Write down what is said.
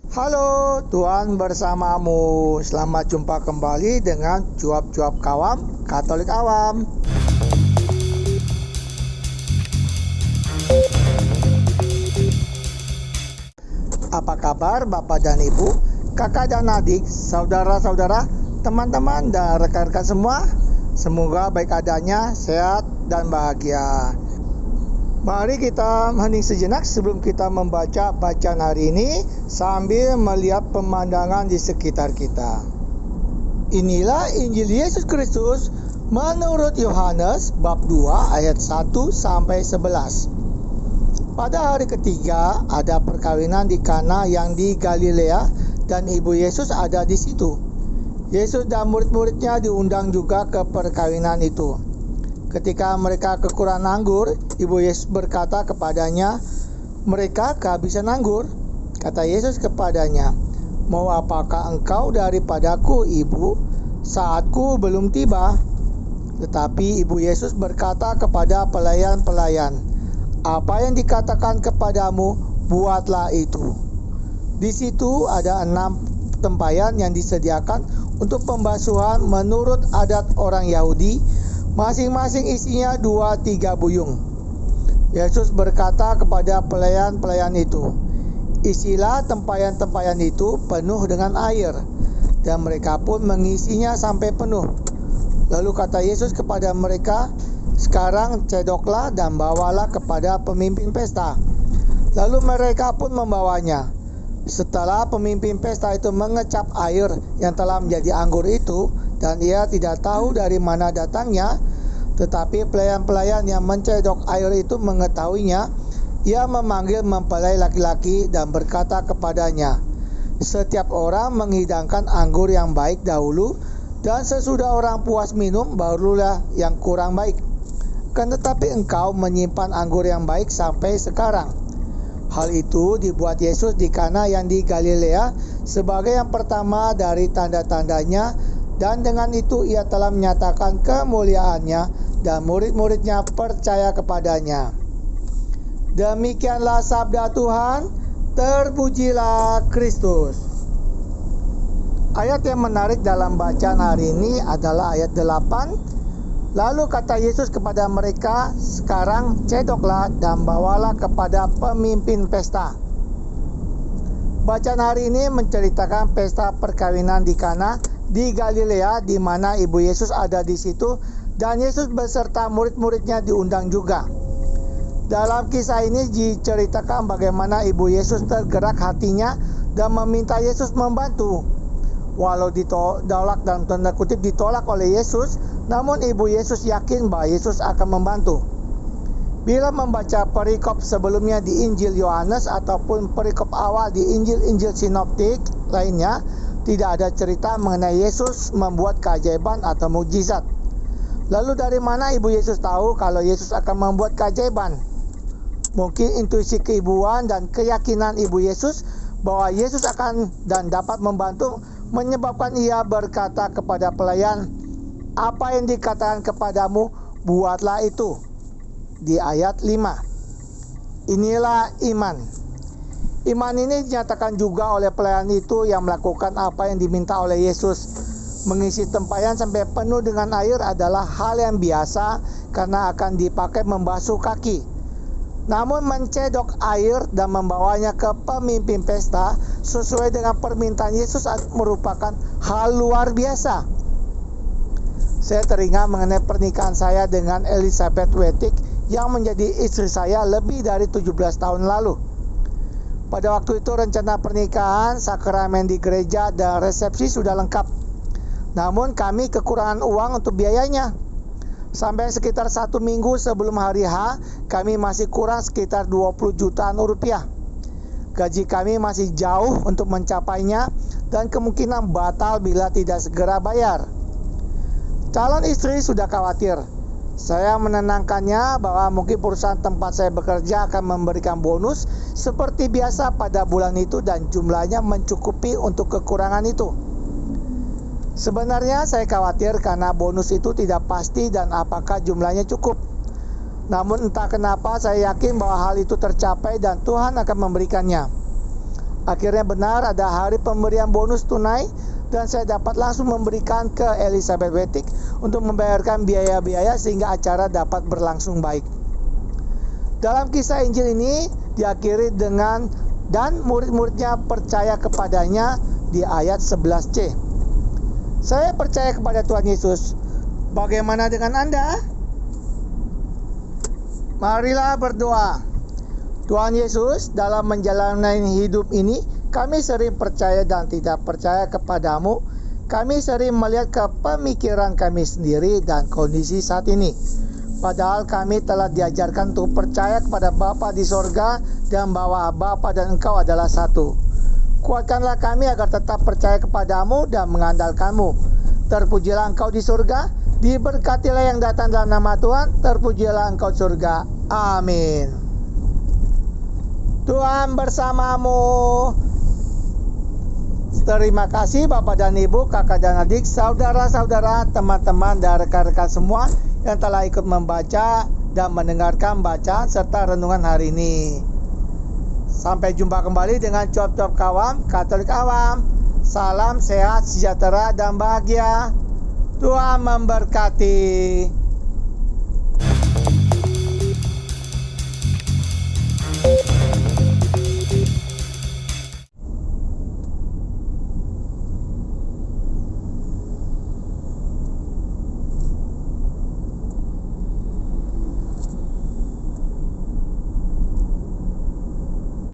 Halo, Tuhan bersamamu. Selamat jumpa kembali dengan Cuap-Cuap Kawam Katolik Awam. Apa kabar Bapak dan Ibu, kakak dan adik, saudara-saudara, teman-teman dan rekan-rekan semua? Semoga baik adanya, sehat dan bahagia. Mari kita hening sejenak sebelum kita membaca bacaan hari ini sambil melihat pemandangan di sekitar kita. Inilah Injil Yesus Kristus menurut Yohanes bab 2 ayat 1 sampai 11. Pada hari ketiga ada perkawinan di Kana yang di Galilea dan ibu Yesus ada di situ. Yesus dan murid-muridnya diundang juga ke perkawinan itu. Ketika mereka kekurangan anggur, ibu Yesus berkata kepadanya, "Mereka kehabisan anggur." Kata Yesus kepadanya, "Mau apakah engkau daripadaku, ibu? Saatku belum tiba." Tetapi ibu Yesus berkata kepada pelayan-pelayan, "Apa yang dikatakan kepadamu, buatlah itu." Di situ ada 6 tempayan yang disediakan untuk pembasuhan menurut adat orang Yahudi. Masing-masing isinya 2-3 buyung. Yesus berkata kepada pelayan-pelayan itu, "Isilah tempayan-tempayan itu penuh dengan air." Dan mereka pun mengisinya sampai penuh. Lalu kata Yesus kepada mereka, "Sekarang cedoklah dan bawalah kepada pemimpin pesta." Lalu mereka pun membawanya. Setelah pemimpin pesta itu mengecap air yang telah menjadi anggur itu, dan ia tidak tahu dari mana datangnya, tetapi pelayan-pelayan yang mencedok air itu mengetahuinya, ia memanggil mempelai laki-laki dan berkata kepadanya, "Setiap orang menghidangkan anggur yang baik dahulu, dan sesudah orang puas minum, barulah yang kurang baik. Kan tetapi engkau menyimpan anggur yang baik sampai sekarang." Hal itu dibuat Yesus di Kana yang di Galilea sebagai yang pertama dari tanda-tandanya, dan dengan itu ia telah menyatakan kemuliaannya dan murid-muridnya percaya kepadanya. Demikianlah sabda Tuhan, terpujilah Kristus. Ayat yang menarik dalam bacaan hari ini adalah ayat 8. Lalu kata Yesus kepada mereka, "Sekarang cedoklah dan bawalah kepada pemimpin pesta." Bacaan hari ini menceritakan pesta perkawinan di Kana di Galilea, di mana ibu Yesus ada di situ dan Yesus beserta murid-muridnya diundang juga. Dalam kisah ini diceritakan bagaimana ibu Yesus tergerak hatinya dan meminta Yesus membantu. Walau ditolak dalam tanda kutip ditolak oleh Yesus, namun ibu Yesus yakin bahwa Yesus akan membantu. Bila membaca perikop sebelumnya di Injil Yohanes ataupun perikop awal di Injil-Injil sinoptik lainnya, tidak ada cerita mengenai Yesus membuat keajaiban atau mukjizat. Lalu dari mana ibu Yesus tahu kalau Yesus akan membuat keajaiban? Mungkin intuisi keibuan dan keyakinan ibu Yesus bahwa Yesus akan dan dapat membantu menyebabkan ia berkata kepada pelayan, "Apa yang dikatakan kepadamu, buatlah itu." Di ayat 5. Inilah iman. Iman ini dinyatakan juga oleh pelayan itu yang melakukan apa yang diminta oleh Yesus. Mengisi tempayan sampai penuh dengan air adalah hal yang biasa karena akan dipakai membasuh kaki. Namun mencedok air dan membawanya ke pemimpin pesta sesuai dengan permintaan Yesus merupakan hal luar biasa. Saya teringat mengenai pernikahan saya dengan Elizabeth Wetik yang menjadi istri saya lebih dari 17 tahun lalu. Pada waktu itu rencana pernikahan, sakramen di gereja dan resepsi sudah lengkap. Namun kami kekurangan uang untuk biayanya. Sampai sekitar 1 minggu sebelum hari H, kami masih kurang sekitar 20 jutaan rupiah. Gaji kami masih jauh untuk mencapainya dan kemungkinan batal bila tidak segera bayar. Calon istri sudah khawatir. Saya menenangkannya bahwa mungkin perusahaan tempat saya bekerja akan memberikan bonus seperti biasa pada bulan itu dan jumlahnya mencukupi untuk kekurangan itu. Sebenarnya saya khawatir karena bonus itu tidak pasti dan apakah jumlahnya cukup. Namun entah kenapa saya yakin bahwa hal itu tercapai dan Tuhan akan memberikannya. Akhirnya benar ada hari pemberian bonus tunai dan saya dapat langsung memberikan ke Elizabeth Wetik untuk membayarkan biaya-biaya sehingga acara dapat berlangsung baik. Dalam kisah Injil ini diakhiri dengan dan murid-muridnya percaya kepadanya di ayat 11c. Saya percaya kepada Tuhan Yesus. Bagaimana dengan Anda? Marilah berdoa. Tuhan Yesus, dalam menjalani hidup ini, kami sering percaya dan tidak percaya kepadamu. Kami sering melihat ke pemikiran kami sendiri dan kondisi saat ini. Padahal kami telah diajarkan untuk percaya kepada Bapa di sorga dan bahwa Bapa dan Engkau adalah satu. Kuatkanlah kami agar tetap percaya kepadamu dan mengandalkanmu. Terpujilah Engkau di surga, diberkatilah yang datang dalam nama Tuhan, terpujilah Engkau di surga. Amin. Tuhan bersamamu. Terima kasih Bapak dan Ibu, kakak dan adik, saudara-saudara, teman-teman dan rekan-rekan semua yang telah ikut membaca dan mendengarkan bacaan serta renungan hari ini. Sampai jumpa kembali dengan Cuap-Cuap Kawam, Katolik Awam. Salam sehat, sejahtera, dan bahagia. Tuhan memberkati.